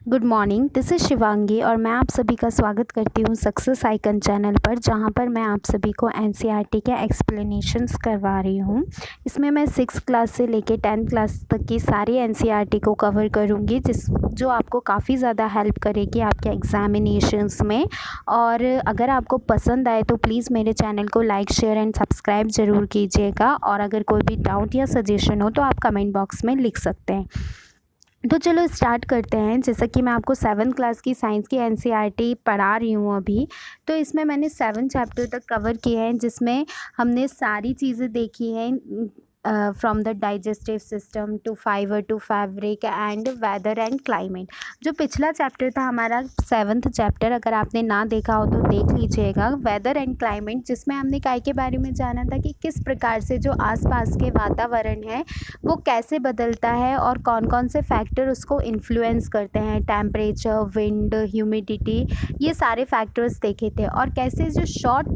Good morning, this is Shivangi और मैं आप सभी का स्वागत करती हूँ सक्सेस आइकन चैनल पर, जहाँ पर मैं आप सभी को एनसीईआरटी के एक्सप्लेनेशंस करवा रही हूँ। इसमें मैं 6th क्लास से लेके 10th क्लास तक की सारी एनसीईआरटी को कवर करूँगी, जो आपको काफ़ी ज़्यादा हेल्प करेगी आपके एग्ज़ामिनेशंस में। और अगर आपको पसंद आए तो प्लीज़ मेरे चैनल को लाइक, शेयर एंड सब्सक्राइब ज़रूर कीजिएगा। और अगर कोई भी डाउट या सजेशन हो तो आप कमेंट बॉक्स में लिख सकते हैं। तो चलो स्टार्ट करते हैं। जैसा कि मैं आपको 7th क्लास की साइंस की एनसीईआरटी पढ़ा रही हूँ अभी, तो इसमें मैंने 7 चैप्टर तक कवर किए हैं, जिसमें हमने सारी चीज़ें देखी हैं, from the digestive system to fibre to fabric and weather and climate. जो पिछला चैप्टर था हमारा 7th चैप्टर, अगर आपने ना देखा हो तो देख लीजिएगा, वेदर एंड क्लाइमेट, जिसमें हमने काय के बारे में जाना था कि किस प्रकार से जो आसपास के वातावरण है वो कैसे बदलता है और कौन कौन से फैक्टर उसको इन्फ्लुएंस करते हैं। टेम्परेचर, विंड, ह्यूमिडिटी, ये सारे फैक्टर्स देखे थे। और कैसे जो शॉर्ट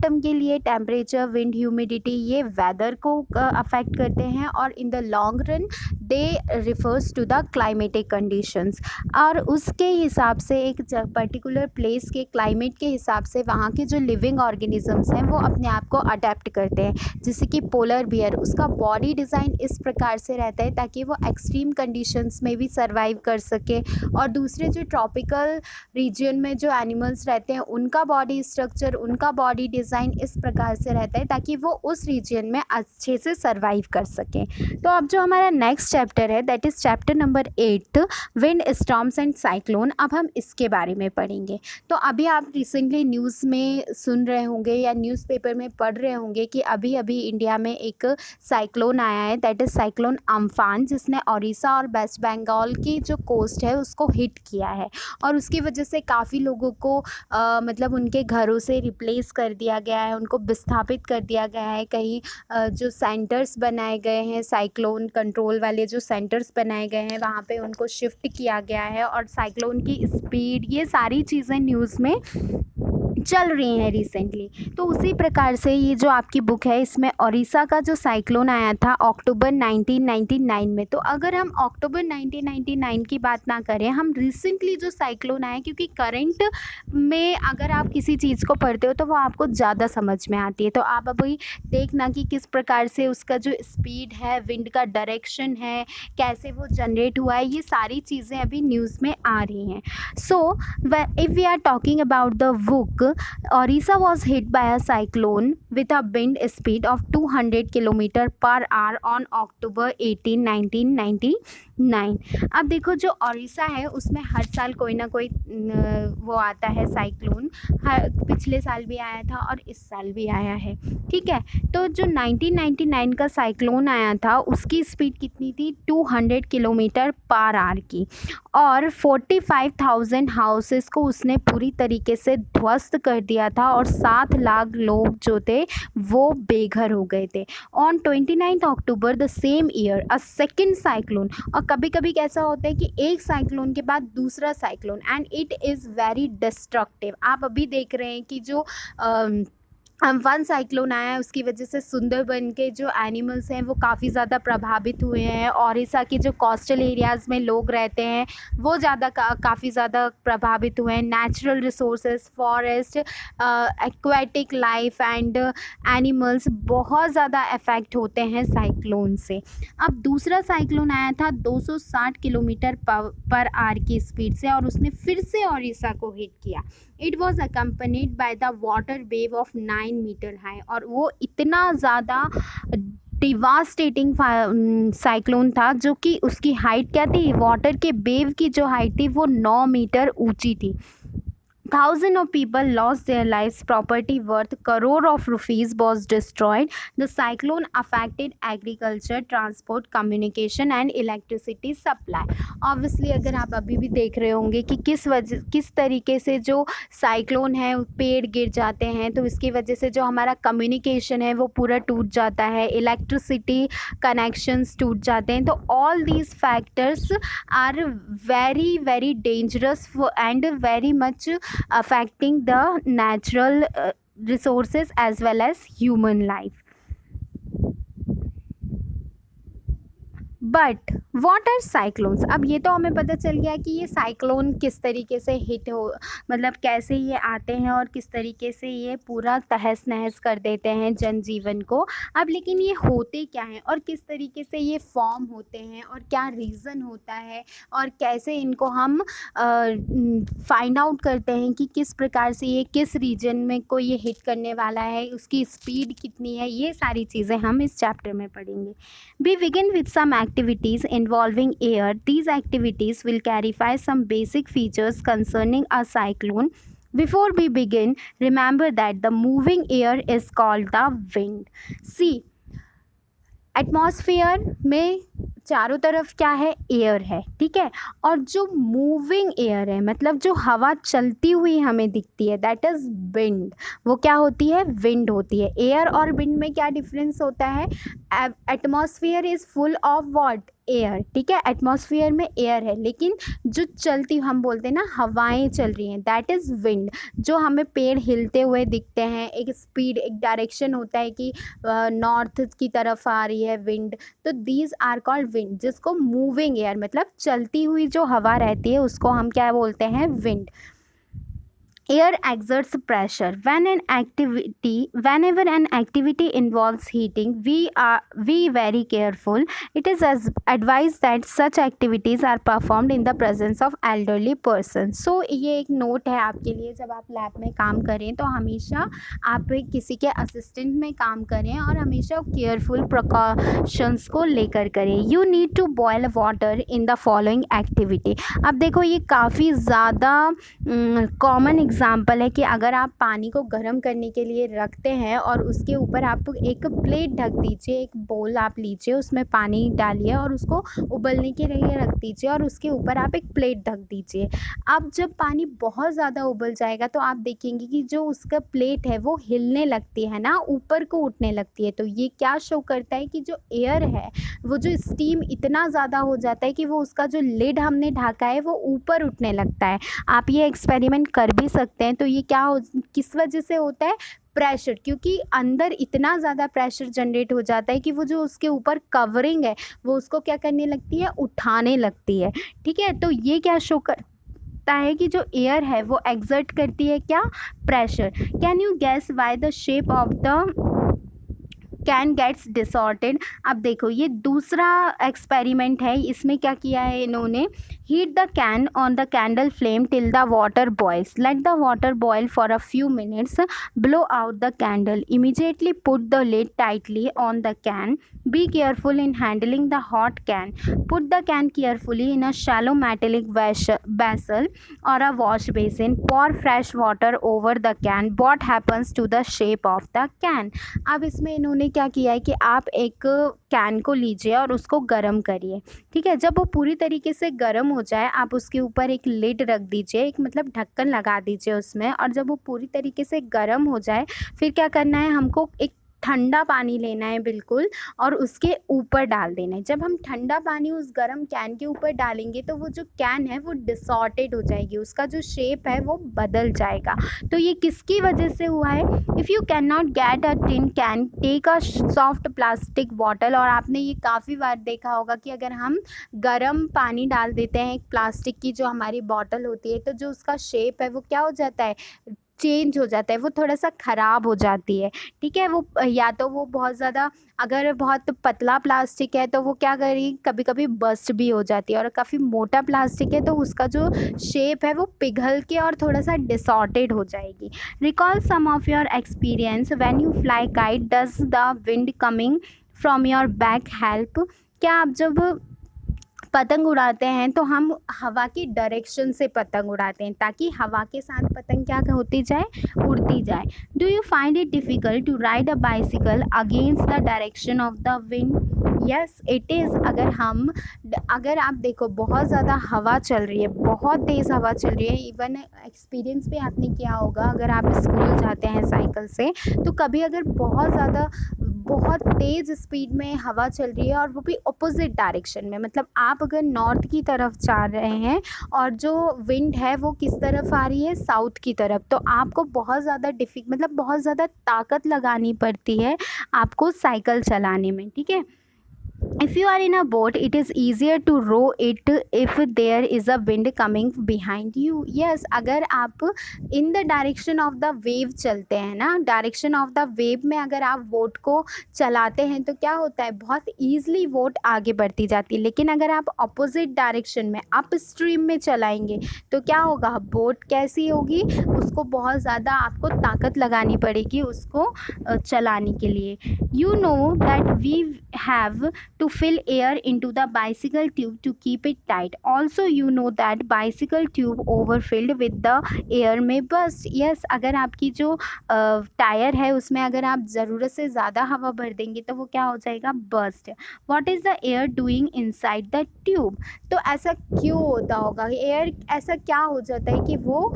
टर्म के लिए टेम्परेचर, विंड, ह्यूमिडिटी ये वेदर को अफेक्ट करते हैं, और in the long run they refers to the climatic conditions. और उसके हिसाब से एक पर्टिकुलर प्लेस के क्लाइमेट के हिसाब से वहाँ के जो लिविंग ऑर्गेनिजम्स हैं वो अपने आप को अडेप्ट करते हैं। जैसे कि पोलर बियर, उसका बॉडी डिज़ाइन इस प्रकार से रहता है ताकि वो एक्सट्रीम कंडीशंस में भी सर्वाइव कर सके। और दूसरे जो ट्रॉपिकल रीजन में जो एनिमल्स रहते हैं उनका बॉडी स्ट्रक्चर, उनका बॉडी डिज़ाइन इस प्रकार से रहता है ताकि वो उस रीजन में अच्छे से सर्वाइव कर सकें। तो अब जो हमारा नेक्स्ट चैप्टर है that is chapter number 8, wind storms and cyclone. अब हम इसके बारे में पढ़ेंगे। तो अभी आप रिसेंटली न्यूज़ में सुन रहे होंगे या न्यूज़पेपर में पढ़ रहे होंगे कि अभी अभी इंडिया में एक साइक्लोन आया है, दैट इज़ साइक्लोन अम्फान, जिसने ओडिशा और वेस्ट बंगाल की जो कोस्ट है उसको हिट किया है। और उसकी वजह से काफ़ी लोगों को मतलब उनके घरों से रिप्लेस कर दिया गया है, उनको विस्थापित कर दिया गया है। कहीं जो सेंटर्स बनाए गए हैं, साइक्लोन कंट्रोल वाले जो सेंटर्स बनाए गए हैं, वहाँ पे उनको शिफ्ट किया गया है। और साइक्लोन की स्पीड, ये सारी चीज़ें न्यूज़ में चल रही हैं रिसेंटली। तो उसी प्रकार से ये जो आपकी बुक है, इसमें ओडिशा का जो साइक्लोन आया था अक्टूबर 1999 में। तो अगर हम अक्टूबर 1999 की बात ना करें, हम रिसेंटली जो साइक्लोन आया, क्योंकि करंट में अगर आप किसी चीज़ को पढ़ते हो तो वो आपको ज़्यादा समझ में आती है। तो आप अभी देखना कि किस प्रकार से उसका जो स्पीड है, विंड का डायरेक्शन है, कैसे वो जनरेट हुआ है, ये सारी चीज़ें अभी न्यूज़ में आ रही हैं। So, if we are talking about the book, Orissa was hit by a cyclone with a wind speed of 200 km per hour on October 18, 1999। अब देखो, जो ओडिशा है उसमें हर साल कोई ना कोई वो आता है साइक्लोन। पिछले साल भी आया था और इस साल भी आया है, ठीक है। तो जो 1999 का साइक्लोन आया था उसकी स्पीड कितनी थी? 200 किलोमीटर पर आवर की। और 45,000 हाउसेस को उसने पूरी तरीके से ध्वस्त कर दिया था, और 7 लाख लोग जो थे वो बेघर हो गए थे। On 29 October the same year a second cyclone. और कभी कभी कैसा होता है कि एक साइक्लोन के बाद दूसरा cyclone, and it is very destructive. आप अभी देख रहे हैं कि जो अम्फान साइक्लोन आया है उसकी वजह से सुंदरबन के जो एनिमल्स हैं वो काफ़ी ज़्यादा प्रभावित हुए हैं। ओडिशा के जो कोस्टल एरियाज़ में लोग रहते हैं वो काफ़ी ज़्यादा प्रभावित हुए हैं। Natural resources, forest, aquatic life and animals बहुत ज़्यादा अफेक्ट होते हैं साइक्लोन से। अब दूसरा साइक्लोन आया था 260 किलोमीटर पर आवर की स्पीड से, और उसने फिर से ओडिशा को हिट किया। It was accompanied by the water wave of 9 metre high. और वो इतना ज़्यादा डिवास्टेटिंग साइक्लोन था, जो कि उसकी हाइट क्या थी? वाटर के वेव की जो हाइट थी वो 9 मीटर ऊंची थी। Thousands of people lost their lives, property worth crore of rupees was destroyed. The cyclone affected agriculture, transport, communication and electricity supply. Obviously अगर आप अभी भी देख रहे होंगे कि किस तरीके से जो साइक्लोन है पेड़ गिर जाते हैं, तो इसकी वजह से जो हमारा कम्युनिकेशन है वो पूरा टूट जाता है, इलेक्ट्रिसिटी कनेक्शंस टूट जाते हैं। तो all these factors are very very dangerous and very much affecting the natural resources as well as human life. But what are cyclones. अब ये तो हमें पता चल गया कि ये साइक्लोन किस तरीके से हिट हो, मतलब कैसे ये आते हैं और किस तरीके से ये पूरा तहस नहस कर देते हैं जनजीवन को। अब लेकिन ये होते क्या हैं और किस तरीके से ये फॉर्म होते हैं और क्या रीज़न होता है और कैसे इनको हम फाइंड आउट करते हैं कि किस प्रकार से ये किस रीजन में को ये हिट करने वाला है, उसकी स्पीड कितनी है, ये सारी चीज़ें हम इस चैप्टर में पढ़ेंगे। We begin with some activities involving air. These activities will clarify some basic features concerning a cyclone. Before we begin, remember that the moving air is called the wind. See, atmosphere में चारों तरफ क्या है, air है, ठीक है। और जो मूविंग एयर है, मतलब जो हवा चलती हुई हमें दिखती है, दैट इज़ विंड। वो क्या होती है, विंड होती है। एयर और विंड में क्या डिफरेंस होता है, atmosphere is full of what, air, ठीक है। एटमॉस्फेयर में एयर है, लेकिन जो चलती, हम बोलते हैं ना हवाएं चल रही हैं, दैट इज़ विंड। जो हमें पेड़ हिलते हुए दिखते हैं, एक स्पीड, एक डायरेक्शन होता है कि नॉर्थ की तरफ आ रही है विंड, तो दीज आर कॉल्ड विंड। जिसको मूविंग एयर, मतलब चलती हुई जो हवा रहती है, उसको हम क्या बोलते हैं, wind. Air exerts pressure. Whenever an activity involves heating, we very careful. It is as advised that such activities are performed in the presence of elderly person. So ये एक नोट है आपके लिए, जब आप लैब में काम करें तो हमेशा आप किसी के असिस्टेंट में काम करें और हमेशा केयरफुल प्रिकॉशंस को लेकर करें। You need to boil water in the following activity. अब देखो ये काफ़ी ज़्यादा कॉमन एग्ज़ाम्पल है कि अगर आप पानी को गर्म करने के लिए रखते हैं और उसके ऊपर आप एक प्लेट ढक दीजिए, एक बोल आप लीजिए, उसमें पानी डालिए और उसको उबलने के लिए रख दीजिए और उसके ऊपर आप एक प्लेट ढक दीजिए। अब जब पानी बहुत ज़्यादा उबल जाएगा तो आप देखेंगे कि जो उसका प्लेट है वो हिलने लगती है ना, ऊपर को उठने लगती है। तो ये क्या शो करता है कि जो एयर है, वो जो स्टीम इतना ज़्यादा हो जाता है कि वो उसका जो लिड हमने ढका है वो ऊपर उठने लगता है। आप ये एक्सपेरिमेंट कर भी सकते हैं। तो ये क्या हो, किस वजह से होता है, प्रेशर, क्योंकि अंदर इतना ज़्यादा प्रेशर जनरेट हो जाता है कि वो जो उसके ऊपर कवरिंग है वो उसको क्या करने लगती है, उठाने लगती है, ठीक है। तो ये क्या शो करता है कि जो एयर है वो एक्सर्ट करती है क्या, pressure. Can you guess why the shape of the can gets disordered. अब देखो ये दूसरा एक्सपेरिमेंट है, इसमें क्या किया है इन्होंने, heat the can on the candle flame till the water boils, let the water boil for a few minutes, blow out the candle, immediately put the lid tightly on the can, be careful in handling the hot can, put the can carefully in a shallow metallic vessel or a wash basin, pour fresh water over the can, what happens to the shape of the can। अब इसमें इन्होंने क्या किया है कि आप एक can को लीजिए और उसको गर्म करिए, ठीक है। जब वो पूरी तरीके से गर्म हो जाए, आप उसके ऊपर एक लिड रख दीजिए, एक मतलब ढक्कन लगा दीजिए उसमें, और जब वो पूरी तरीके से गर्म हो जाए, फिर क्या करना है, हमको एक ठंडा पानी लेना है बिल्कुल, और उसके ऊपर डाल देना है। जब हम ठंडा पानी उस गर्म कैन के ऊपर डालेंगे तो वो जो कैन है वो डिसऑर्डेड हो जाएगी, उसका जो शेप है वो बदल जाएगा। तो ये किसकी वजह से हुआ है, if you can not get a tin can, take a soft plastic bottle. और आपने ये काफ़ी बार देखा होगा कि अगर हम गर्म पानी डाल देते हैं एक प्लास्टिक की जो हमारी बॉटल होती है, तो जो उसका शेप है वो क्या हो जाता है, चेंज हो जाता है, वो थोड़ा सा ख़राब हो जाती है, ठीक है। वो या तो वो बहुत ज़्यादा, अगर बहुत पतला प्लास्टिक है तो वो क्या करेगी, कभी कभी बस्ट भी हो जाती है, और काफ़ी मोटा प्लास्टिक है तो उसका जो शेप है वो पिघल के और थोड़ा सा डिसऑर्डेड हो जाएगी। Recall some of your experience when you fly kite, does the wind coming from your back help. क्या आप जब पतंग उड़ाते हैं तो हम हवा की डायरेक्शन से पतंग उड़ाते हैं, ताकि हवा के साथ पतंग क्या होती जाए, उड़ती जाए। Do you find it difficult to ride a bicycle against the direction of the wind. Yes it is. अगर आप देखो बहुत ज़्यादा हवा चल रही है, बहुत तेज़ हवा चल रही है, इवन एक्सपीरियंस भी आपने किया होगा, अगर आप स्कूल जाते हैं साइकिल से, तो कभी अगर बहुत तेज़ स्पीड में हवा चल रही है और वो भी अपोजिट डायरेक्शन में, मतलब आप अगर नॉर्थ की तरफ जा रहे हैं और जो विंड है वो किस तरफ आ रही है, साउथ की तरफ, तो आपको बहुत ज़्यादा मतलब बहुत ज़्यादा ताकत लगानी पड़ती है आपको साइकिल चलाने में, ठीक है। if you are in a boat, it is easier to row it if there is a wind coming behind you. Yes, अगर आप in the direction of the wave चलते हैं ना, डायरेक्शन ऑफ द वेव में अगर आप boat को चलाते हैं तो क्या होता है, बहुत ईजिली बोट आगे बढ़ती जाती है। लेकिन अगर आप अपोजिट डायरेक्शन में अप स्ट्रीम में चलाएंगे तो क्या होगा, बोट कैसी होगी, उसको बहुत ज़्यादा आपको ताकत लगानी पड़ेगी उसको चलाने के लिए। You know that we have to fill air into the bicycle tube to keep it tight. Also, you know that bicycle tube overfilled with the air may burst. Yes, अगर आपकी जो टायर है उसमें अगर आप ज़रूरत से ज़्यादा हवा भर देंगे तो वो क्या हो जाएगा, burst. What is the air doing inside the tube? तो ऐसा क्यों होता होगा, एयर ऐसा क्या हो जाता है कि वो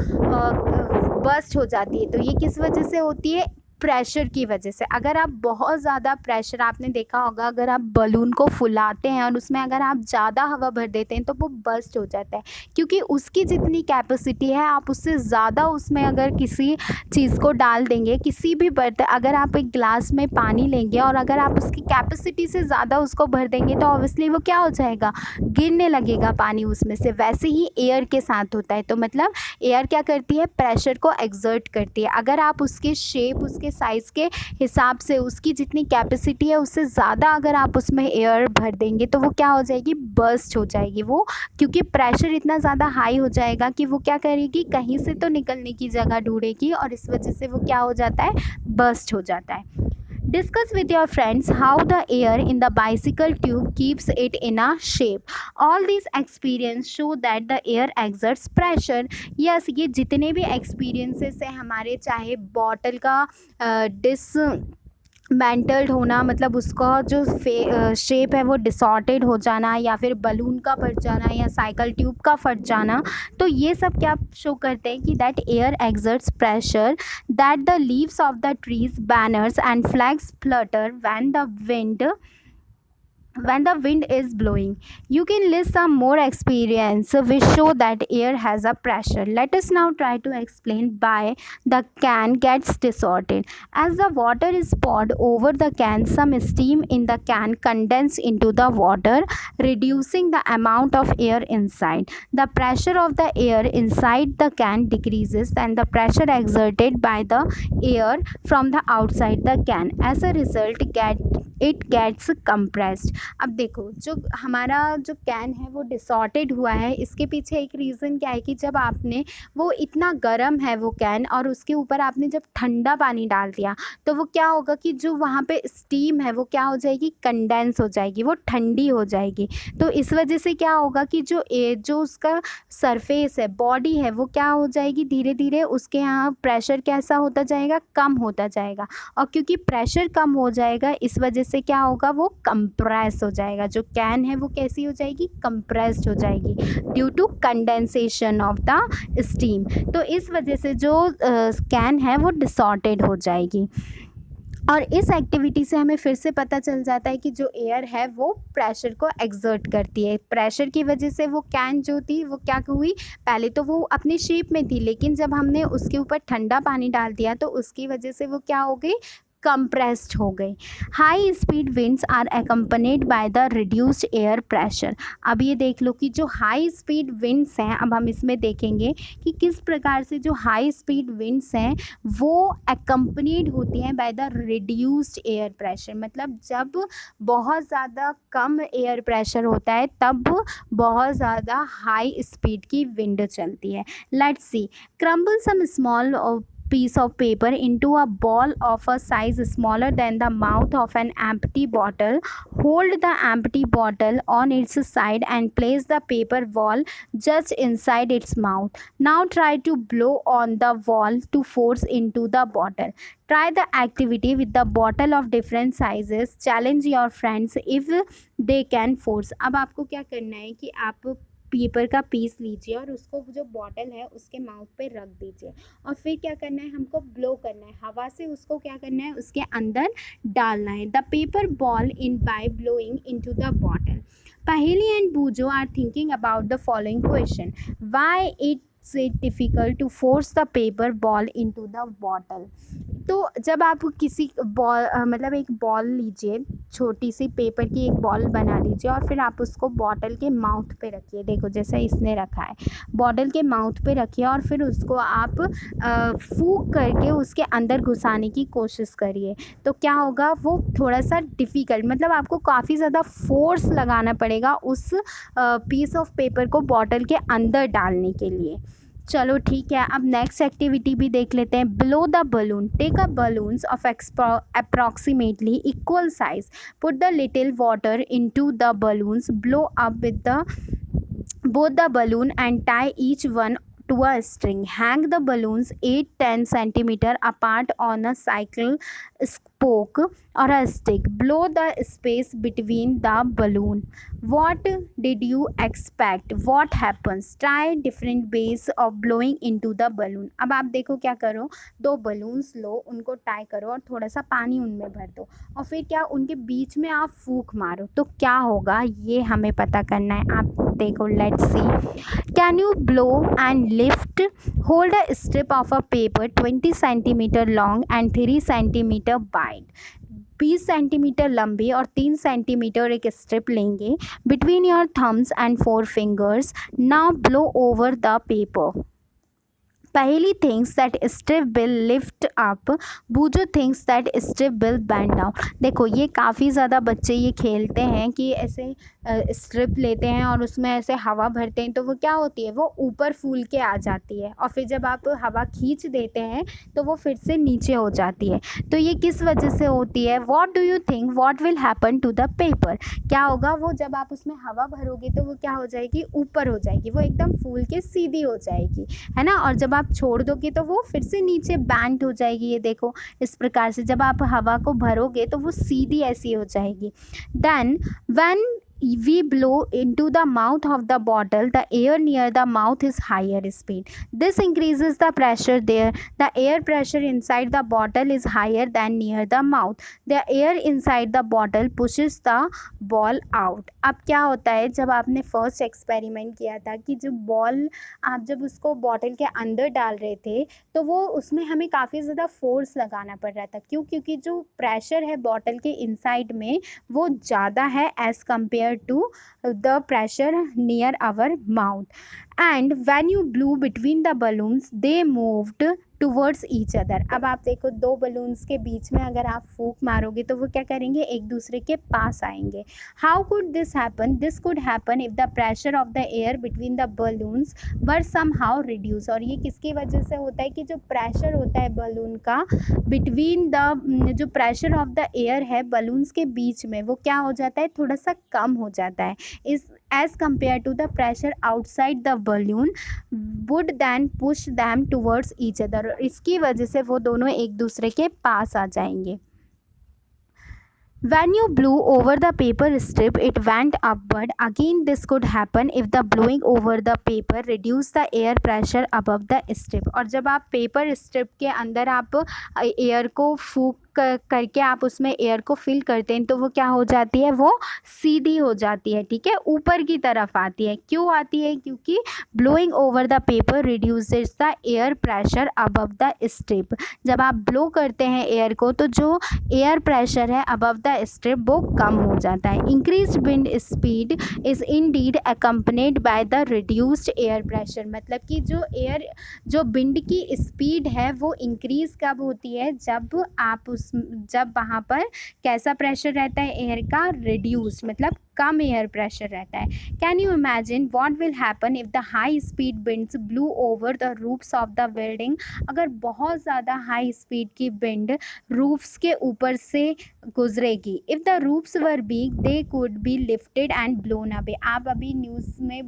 बर्स्ट हो जाती है, तो ये किस वजह से होती है, प्रेशर की वजह से। अगर आप बहुत ज़्यादा प्रेशर, आपने देखा होगा अगर आप बलून को फुलाते हैं और उसमें अगर आप ज़्यादा हवा भर देते हैं तो वो बर्स्ट हो जाता है, क्योंकि उसकी जितनी कैपेसिटी है आप उससे ज़्यादा उसमें अगर किसी चीज़ को डाल देंगे, किसी भी बर्तन, अगर आप एक ग्लास में पानी लेंगे और अगर आप उसकी कैपेसिटी से ज़्यादा उसको भर देंगे तो ऑब्वियसली वो क्या हो जाएगा, गिरने लगेगा पानी उसमें से। वैसे ही एयर के साथ होता है। तो मतलब एयर क्या करती है, प्रेशर को एक्सर्ट करती है। अगर आप उसके शेप, उसके साइज़ के हिसाब से उसकी जितनी कैपेसिटी है उससे ज़्यादा अगर आप उसमें एयर भर देंगे तो वो क्या हो जाएगी, बर्स्ट हो जाएगी वो, क्योंकि प्रेशर इतना ज़्यादा हाई हो जाएगा कि वो क्या करेगी, कहीं से तो निकलने की जगह ढूंढेगी और इस वजह से वो क्या हो जाता है, बर्स्ट हो जाता है। Discuss with your friends how the air in the bicycle tube keeps it in a shape. All these experience show that the air exerts pressure. Yes, ये जितने भी experiences है हमारे, चाहे बॉटल का डिसमेंटल्ड होना, मतलब उसका जो शेप है वो डिसऑर्डेड हो जाना, या फिर बलून का फट जाना या साइकिल ट्यूब का फट जाना, तो ये सब क्या शो करते हैं कि that air exerts pressure, that the leaves of the trees, banners and flags Flutter when the wind is blowing. You can list some more experience which show that air has a pressure. Let us now try to explain why the can gets distorted. As the water is poured over the can, some steam in the can condenses into the water, reducing the amount of air inside. The pressure of the air inside the can decreases and the pressure exerted by the air from the outside the can. As a result, it gets compressed. अब देखो, जो हमारा जो can है वो डिसऑर्डेड हुआ है, इसके पीछे एक रीज़न क्या है कि जब आपने, वो इतना गर्म है वो कैन, और उसके ऊपर आपने जब ठंडा पानी डाल दिया तो वो क्या होगा कि जो वहाँ पे स्टीम है वो क्या हो जाएगी, कंडेंस हो जाएगी, वो ठंडी हो जाएगी। तो इस वजह से क्या होगा कि जो उसका सरफेस है, बॉडी है, वो क्या हो जाएगी, धीरे धीरे उसके यहाँ प्रेशर कैसा होता जाएगा, कम होता जाएगा। और क्योंकि प्रेशर कम हो जाएगा इस वजह से क्या होगा, वो कंप्रेस हो जाएगा, जो कैन है वो कैसी हो जाएगी, कंप्रेस्ड हो जाएगी due to condensation of the steam. तो इस वजह से जो कैन है वो डिसऑर्डेड हो जाएगी। और इस एक्टिविटी से हमें फिर से पता चल जाता है कि जो एयर है वो प्रेशर को एक्सर्ट करती है। प्रेशर की वजह से वो कैन जो थी वो क्या हुई, पहले तो वो अपनी शेप में थी, लेकिन जब हमने उसके ऊपर ठंडा पानी डाल दिया तो उसकी वजह से वो क्या हो गई, कंप्रेस्ड हो गई। High speed winds are accompanied by the reduced air pressure. अब ये देख लो कि जो हाई स्पीड विंड्स हैं, अब हम इसमें देखेंगे कि किस प्रकार से जो हाई स्पीड विंड्स हैं वो अकम्पनीड होती हैं bye the reduced air pressure. मतलब जब बहुत ज़्यादा कम एयर प्रेशर होता है तब बहुत ज़्यादा हाई स्पीड की विंड चलती है। Let's see, crumble some small piece of paper into a ball of a size smaller than the mouth of an empty bottle. Hold the empty bottle on its side and place the paper ball just inside its mouth. Now try to blow on the ball to force into the bottle. Try the activity with the bottle of different sizes. Challenge your friends if they can force. अब आपको क्या करना है कि आप paper का piece लीजिए और उसको जो बॉटल है उसके माउथ पे रख दीजिए, और फिर क्या करना है, हमको ब्लो करना है, हवा से उसको क्या करना है, उसके अंदर डालना है। The paper ball in by blowing into the bottle. Paheli and Boojho are thinking about the following question. Why it's it difficult to force the paper ball into the bottle. तो जब आप किसी बॉल, मतलब एक बॉल लीजिए छोटी सी पेपर की एक बॉल बना लीजिए और फिर आप उसको बॉटल के माउथ पे रखिए। देखो जैसे इसने रखा है, बॉटल के माउथ पे रखिए और फिर उसको आप फूंक करके उसके अंदर घुसाने की कोशिश करिए। तो क्या होगा, वो थोड़ा सा डिफ़िकल्ट, मतलब आपको काफ़ी ज़्यादा फोर्स लगाना पड़ेगा उस पीस ऑफ पेपर को बॉटल के अंदर डालने के लिए। चलो ठीक है, अब नेक्स्ट एक्टिविटी भी देख लेते हैं। Blow the balloon, take a balloons of approximately equal size, put the little water into the balloons, blow up with the both the balloon and tie each one to a string. Hang the balloons 8-10 centimeter apart on a cycle spoke or a stick. Blow the space between the balloon. What did you expect? What happens? Try different ways of blowing into the balloon. अब आप देखो क्या करो, 2 balloons लो, उनको tie करो और थोड़ा सा पानी उनमें भर दो और फिर क्या उनके बीच में आप फूंक मारो, तो क्या होगा ये हमें पता करना है। आप देखो, let's see. Can you blow and lift? Hold a strip of a paper 20 centimeter long and 3 centimeter wide. 20 centimeter लंबी और 3 सेंटीमीटर एक स्ट्रिप लेंगे between your thumbs and 4 fingers. Now blow over the paper. Paheli thinks that strip will lift up, Boojho thinks that strip will bend down. देखो ये काफ़ी ज़्यादा बच्चे ये खेलते हैं कि ऐसे स्ट्रिप लेते हैं और उसमें ऐसे हवा भरते हैं, तो वो क्या होती है, वो ऊपर फूल के आ जाती है और फिर जब आप हवा खींच देते हैं तो वो फिर से नीचे हो जाती है। तो ये किस वजह से होती है? What do you think what will happen to the paper? क्या होगा, वो जब आप उसमें हवा भरोगे तो वो क्या हो जाएगी, ऊपर हो जाएगी, वो एकदम फूल के सीधी हो जाएगी, है ना। और जब आप छोड़ दोगे तो वो फिर से नीचे बैंड हो जाएगी। ये देखो इस प्रकार से जब आप हवा को भरोगे तो वो सीधी ऐसी हो जाएगी। Then when we blow into the mouth of the bottle, the air near the mouth is higher speed. This increases the pressure there. The air pressure inside the bottle is higher than near the mouth. The air inside the bottle pushes the ball out. अब क्या होता है, जब आपने first experiment किया था कि जो बॉल आप जब उसको बॉटल के अंदर डाल रहे थे तो वो उसमें हमें काफ़ी ज़्यादा फोर्स लगाना पड़ रहा था। क्यों? क्योंकि जो प्रेशर है बॉटल के इनसाइड में वो ज़्यादा है as compare to the pressure near our mouth. And when you blew between the balloons, they moved towards each other. अब आप देखो 2 बलून्स के बीच में अगर आप फूंक मारोगे तो वो क्या करेंगे, एक दूसरे के पास आएंगे। How could this happen? This could happen if the pressure of the air between the balloons were somehow reduced. और ये किसकी वजह से होता है कि जो प्रेशर होता है बलून का बिटवीन द, जो प्रेशर ऑफ द एयर है बलून्स के बीच में, वो क्या हो जाता है, थोड़ा सा कम हो जाता है is as compare to the pressure outside the balloon would then push them towards each other. इसकी वजह से वो दोनों एक दूसरे के पास आ जाएंगे। When you blew over the paper strip, it went upward. Again, this could happen if the blowing over the paper reduced the air pressure above the strip. और जब आप पेपर स्ट्रिप के अंदर आप एयर को फूंक करके आप उसमें एयर को फिल करते हैं तो वो क्या हो जाती है, वो सीधी हो जाती है, ठीक है, ऊपर की तरफ आती है। क्यों आती है? क्योंकि blowing over the paper reduces the air pressure above the strip. जब आप ब्लो करते हैं एयर को तो जो एयर प्रेशर है अबव द स्ट्रिप वो कम हो जाता है। Increased wind speed is Indeed accompanied by the reduced air pressure. मतलब कि जो विंड की स्पीड है वो इंक्रीज कब होती है, जब वहाँ पर कैसा प्रेशर रहता है एयर का, रिड्यूस्ड, मतलब कम एयर प्रेशर रहता है। Can you imagine what will happen if the high speed winds blue over the roofs of the building? अगर बहुत ज़्यादा हाई स्पीड की विंड रूफ्स के ऊपर से गुजरेगी। If the roofs were big they could be lifted and blown away. आप अभी न्यूज़ में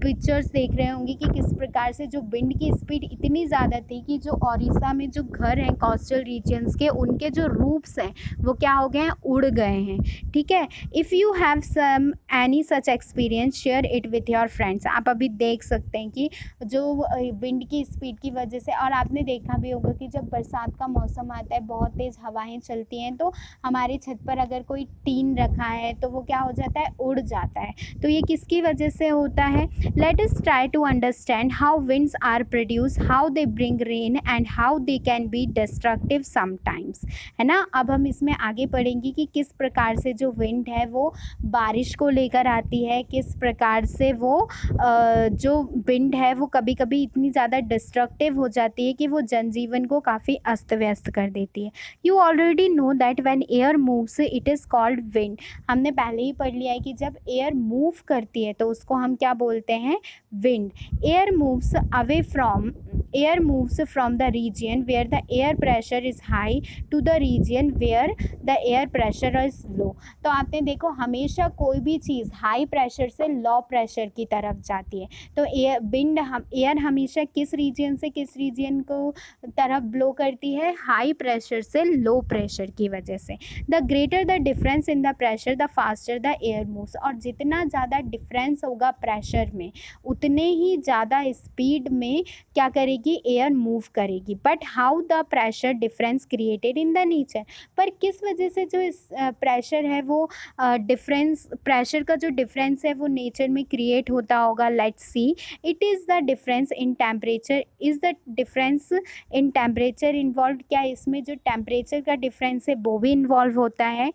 पिक्चर्स देख रहे होंगे कि किस प्रकार से जो विंड की स्पीड इतनी ज़्यादा थी कि जो ओडिशा में जो घर हैं कोस्टल रीजन्स के, उनके जो रूफ्स हैं वो क्या हो गए हैं, उड़ गए हैं, ठीक है। If you have some any such experience share it with your friends. आप अभी देख सकते हैं कि जो विंड की स्पीड की वजह से, और आपने देखा भी होगा कि जब बरसात का मौसम आता है बहुत तेज़ हवाएं चलती हैं तो हमारे छत पर अगर कोई टीन रखा है तो वो क्या हो जाता है, उड़ जाता है। तो ये किसकी वजह से होता है? Let us try to understand how winds are produced, how they bring rain and how they can be destructive sometimes, है ना। अब हम इसमें आगे पढ़ेंगे कि किस प्रकार से जो विंड है वो बारिश को लेकर आती है, किस प्रकार से वो जो विंड है वो कभी कभी इतनी ज़्यादा डिस्ट्रक्टिव हो जाती है कि वो जनजीवन को काफ़ी अस्त व्यस्त कर देती है। You already know that when air moves it is called wind. हमने पहले ही पढ़ लिया है कि जब एयर मूव करती है तो उसको हम क्या बोलते हैं, wind. Air moves away from air moves from the region where the air pressure is high to the region where the air pressure is low. तो आपने देखो हमेशा कोई भी चीज़ हाई प्रेशर से लो प्रेशर की तरफ जाती है। तो एयर हमेशा किस रीजन से किस रीजन को तरफ ब्लो करती है, हाई प्रेशर से लो प्रेशर की वजह से। The greater the difference in the pressure the faster the air moves. और जितना ज़्यादा डिफरेंस होगा प्रेशर में उतने ही ज़्यादा स्पीड में क्या करेगी, एयर मूव करेगी। But how the pressure difference created in the nature. पर किस वजह से जो इस प्रेशर है वो डिफरेंस, प्रेशर का जो डिफरेंस है वो नेचर में क्रिएट होता होगा। Let's see, it is the difference in temperature. Is the difference in temperature involve. क्या इसमें जो टेम्परेचर का डिफरेंस है वो भी इन्वॉल्व होता है।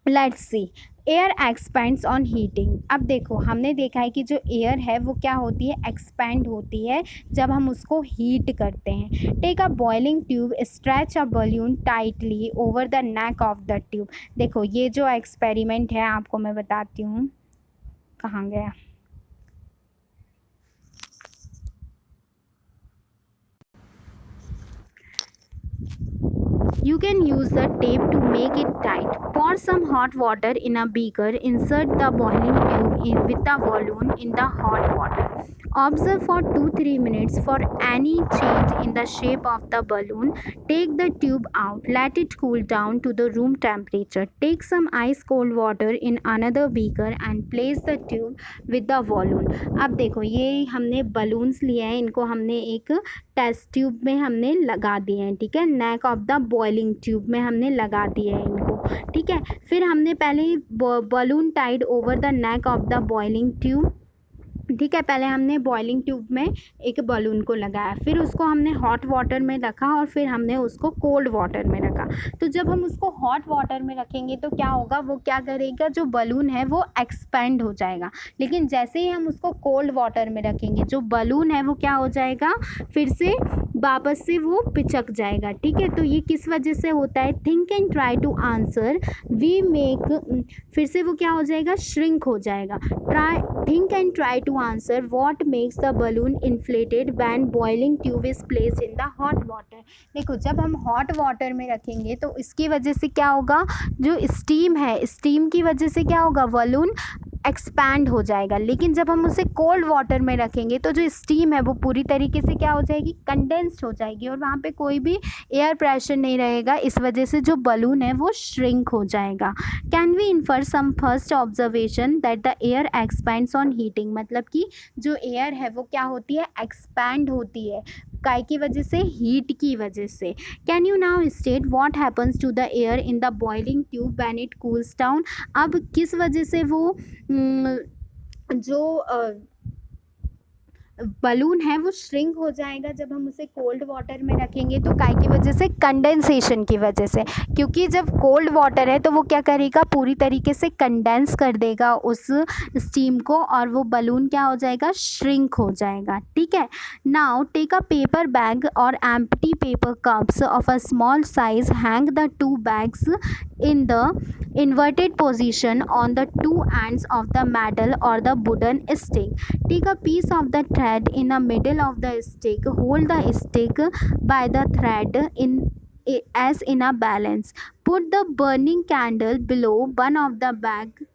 Let's C, air expends on heating. अब देखो हमने देखा है कि जो एयर है वो क्या होती है, एक्सपेंड होती है जब हम उसको हीट करते हैं। Take a boiling tube, stretch a balloon tightly over the neck of the tube. देखो ये जो एक्सपेरिमेंट है आपको मैं बताती हूँ, कहाँ गया। You can use the tape to make it tight. Pour some hot water in a beaker. Insert the boiling tube with the balloon in the hot water. Observe for 2-3 minutes for any change in the shape of the balloon. Take the tube out. Let it cool down to the room temperature. Take some ice cold water in another beaker and place the tube with the balloon. अब देखो ये हमने balloons लिए हैं, इनको हमने एक test tube में हमने लगा दिए हैं, ठीक है। नेक ऑफ द बॉइलिंग ट्यूब में हमने लगा दिए हैं इनको, ठीक है। फिर हमने पहले balloon tied over the neck of the boiling tube, ठीक है। पहले हमने बॉइलिंग ट्यूब में एक बलून को लगाया, फिर उसको हमने हॉट वाटर में रखा और फिर हमने उसको कोल्ड वाटर में रखा। तो जब हम उसको हॉट वाटर में रखेंगे तो क्या होगा, वो क्या करेगा, जो बलून है वो एक्सपेंड हो जाएगा। लेकिन जैसे ही हम उसको कोल्ड वाटर में रखेंगे जो बलून है वो क्या हो जाएगा, फिर से वापस से वो पिचक जाएगा, ठीक है। तो ये किस वजह से होता है, think and try to answer we make, फिर से वो क्या हो जाएगा, श्रिंक हो जाएगा। Think and try to answer what makes the balloon inflated when boiling tube is placed in the hot water. देखो जब हम हॉट वाटर में रखेंगे तो इसकी वजह से क्या होगा, जो स्टीम है, स्टीम की वजह से क्या होगा, बलून एक्सपैंड हो जाएगा। लेकिन जब हम उसे कोल्ड वाटर में रखेंगे तो जो स्टीम है वो पूरी तरीके से क्या हो जाएगी, कंडेंस्ड हो जाएगी और वहाँ पे कोई भी एयर प्रेशर नहीं रहेगा। इस वजह से जो बलून है वो श्रिंक हो जाएगा। Can we infer some first observation that the air expands on heating. मतलब कि जो एयर है वो क्या होती है, एक्सपैंड होती है, काय की वजह से, हीट की वजह से। Can you now state what happens to the air in the boiling tube when it cools down. अब किस वजह से वो जो बलून है वो श्रिंक हो जाएगा जब हम उसे कोल्ड वाटर में रखेंगे। तो काय की वजह से, कंडेंसेशन की वजह से, क्योंकि जब कोल्ड वाटर है तो वो क्या करेगा, पूरी तरीके से कंडेंस कर देगा उस स्टीम को और वो बलून क्या हो जाएगा, श्रिंक हो जाएगा, ठीक है। Now take a paper bag और empty paper cups of a small size, hang the two bags in the inverted position on the two ends of the metal or the wooden stick. Take a piece of the thread in the middle of the stick. Hold the stick by the thread as in a balance. Put the burning candle below one of the bag.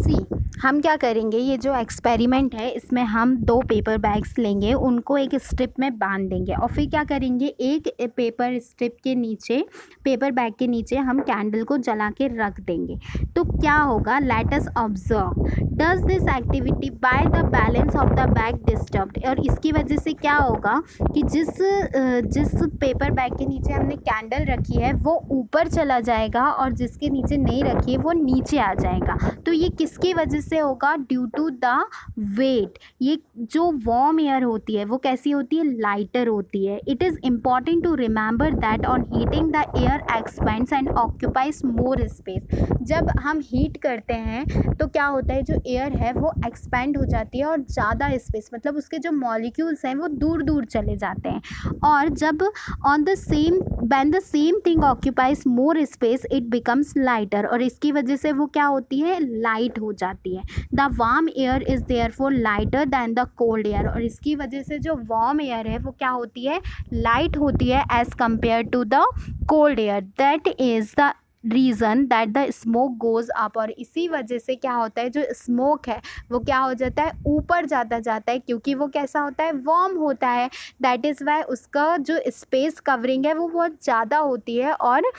See, हम क्या करेंगे, ये जो experiment है इसमें हम 2 paper bags लेंगे, उनको एक स्ट्रिप में बांध देंगे और फिर क्या करेंगे, एक पेपर स्ट्रिप के नीचे, पेपर बैग के नीचे हम कैंडल को जला के रख देंगे। तो क्या होगा, let us observe, does this activity by the balance of the bag disturbed. और इसकी वजह से क्या होगा कि जिस पेपर बैग के नीचे हमने कैंडल रखी है वो ऊपर चला जाएगा और जिसके नीचे नहीं रखी है वो नीचे आ जाएगा। तो ये किसकी वजह से होगा, ड्यू टू द वेट। ये जो वार्म एयर होती है वो कैसी होती है, लाइटर होती है। It is important to remember that on heating the air expands and occupies more space. जब हम हीट करते हैं तो क्या होता है, जो एयर है वो एक्सपेंड हो जाती है और ज़्यादा स्पेस, मतलब उसके जो मॉलिक्यूल्स हैं वो दूर दूर चले जाते हैं। और जब on the same when the same thing occupies more space it becomes lighter, और इसकी वजह से वो क्या होती है, लाइट हो जाती है। The warm air is therefore lighter then the cold air, और इसकी वजह से जो वार्म एयर है वो क्या होती है, लाइट होती है as compare to the cold air. That is the reason that the smoke goes up, और इसी वजह से क्या होता है, जो स्मोक है वो क्या हो जाता है, ऊपर जाता है, क्योंकि वो कैसा होता है, वार्म होता है। दैट इज़ वाई उसका जो स्पेस कवरिंग है वो बहुत ज़्यादा होती है और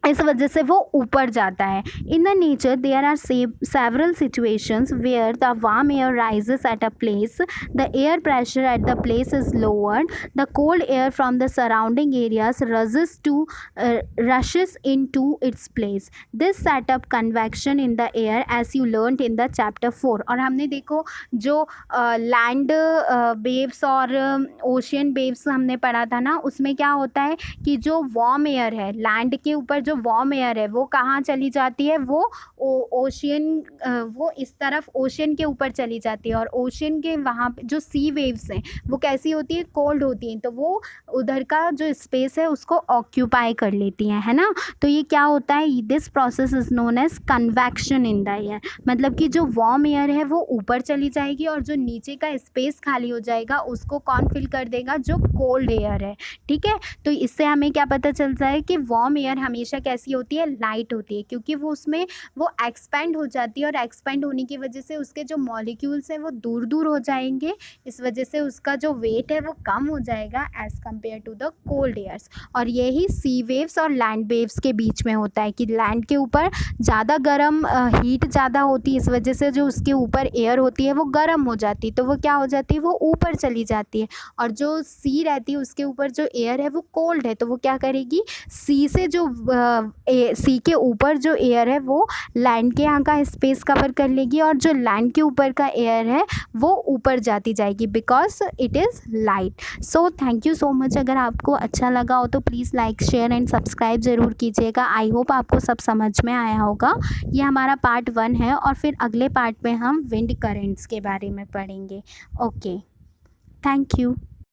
इस वजह से वो ऊपर जाता है। In the nature there are several situations where the warm air rises at a place, the air pressure at the place is lowered, the cold air from the surrounding areas rushes into its place. This set up convection in the air as you learned in the chapter 4। और हमने देखो जो land waves और ocean waves हमने पढ़ा था ना, उसमें क्या होता है कि जो वार्म एयर है, लैंड के ऊपर जो वार्म एयर है वो कहाँ चली जाती है, वो ओशियन, वो इस तरफ ओशियन के ऊपर चली जाती है, और ओशियन के वहाँ पे जो सी वेव्स हैं वो कैसी होती है, कोल्ड होती हैं, तो वो उधर का जो स्पेस है उसको ऑक्यूपाई कर लेती हैं, है ना। तो ये क्या होता है, this process is known as convection in the air, मतलब कि जो वार्म एयर है वो ऊपर चली जाएगी और जो नीचे का स्पेस खाली हो जाएगा उसको कौन फिल कर देगा, जो कोल्ड एयर है। ठीक है, तो इससे हमें क्या पता चलता है कि वार्म एयर हमेशा कैसी होती है, लाइट होती है, क्योंकि वो उसमें वो एक्सपेंड हो जाती है और एक्सपेंड होने की वजह से उसके जो मॉलिक्यूल्स हैं वो दूर दूर हो जाएंगे, इस वजह से उसका जो वेट है वो कम हो जाएगा as compare to the cold airs. और यही सी वेव्स और लैंड वेव्स के बीच में होता है कि लैंड के ऊपर ज़्यादा गर्म हीट ज़्यादा होती है, इस वजह से जो उसके ऊपर एयर होती है वो गर्म हो जाती है, तो वो क्या हो जाती है, वो ऊपर चली जाती है। और जो सी रहती है उसके ऊपर जो एयर है वो कोल्ड है, तो वो क्या करेगी, सी से जो सी के ऊपर जो एयर है वो लैंड के यहाँ का स्पेस कवर कर लेगी, और जो लैंड के ऊपर का एयर है वो ऊपर जाती जाएगी, because it is light. So thank you so much. अगर आपको अच्छा लगा हो तो please like, share and subscribe ज़रूर कीजिएगा। आई होप आपको सब समझ में आया होगा। ये हमारा पार्ट 1 है और फिर अगले पार्ट में हम विंड करेंट्स के बारे में पढ़ेंगे। Okay, thank you.